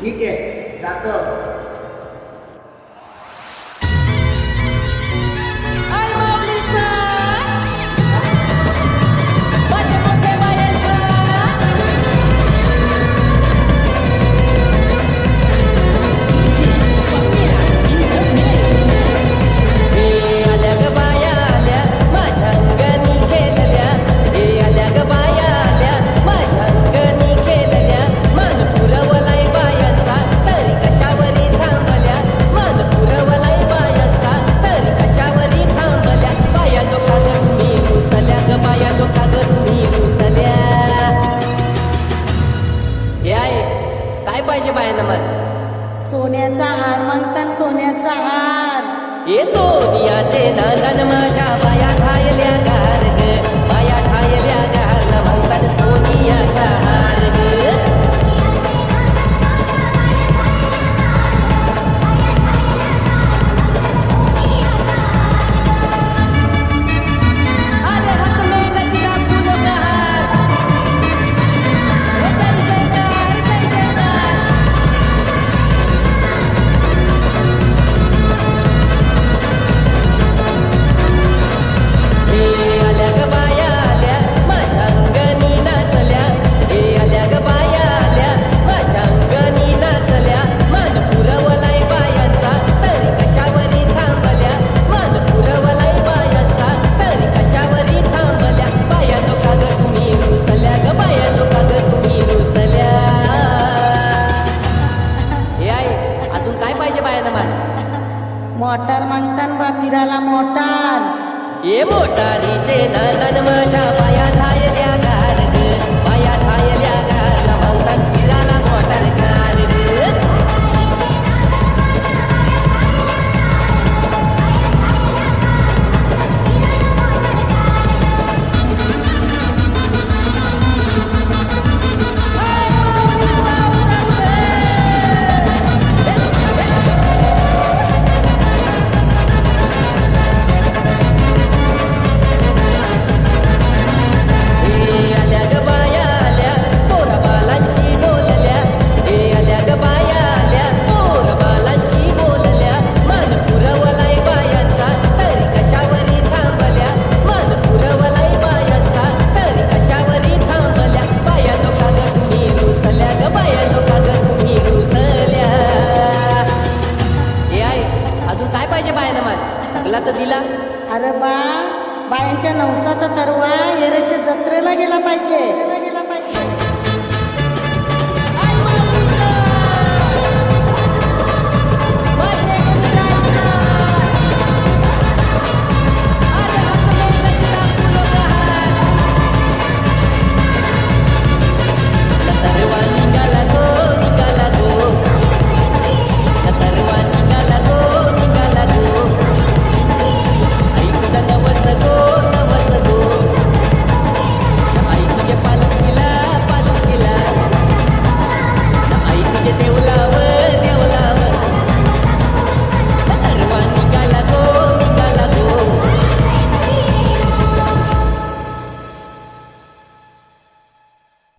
ठीक आहे, जातो. काय पाहिजे बायांना मग? सोन्याचा हार मागतात, सोन्याचा हार. ए सोनियाचे नांदन माझ्या बाया घायल्या गार ग, बाया घायल्या गार न म्हणतात सोनियाचा हार ग. अरे हात में गजरा फूलों का हार, ए जय जयकार जय जयकार. ए आल्या ग बाया आल्या माझ्या अंगणी नाचल्या, ए आल्या ग बाया आल्या माझ्या अंगणी नाचल्या. मान पुरवलाय बायांचा तरी कशावरी थांबल्या, मान पुरवलाय बायांचा तरी कशावरी थांबल्या. बाया तो का ग तुम्ही रुसल्या ग, बाया तो का ग तुम्ही रुसल्या. ए आई अजून काय पाहिजे बायांना मान? मोटार मागतात बा फिरायला मोटार. ए मोटारीचे नांदन माझ्या बाया झायल्या गार ग, बाया झायल्या गार न म्हणतात फिराला मोटार कार ग. आल्या ग बाया आल्या पोरा बालांशी बोलल्या, ए आल्या ग बाया आल्या पोरा बालांशी बोलल्या. मान पुरवलाय बायांचा तरी कशावरी थांबल्या, मान पुरवलाय बायांचा तरी कशावरी थांबल्या. बाया तो का ग तुम्ही रुसल्या ग, बाया तो का ग तुम्ही रुसल्या. ए आई अजून काय पाहिजे बायानं मान? सगळा तर दिला. अरे बा, बायांच्या नवसाचा तरवा हेरेच्या जत्रेला गेला पाहिजे.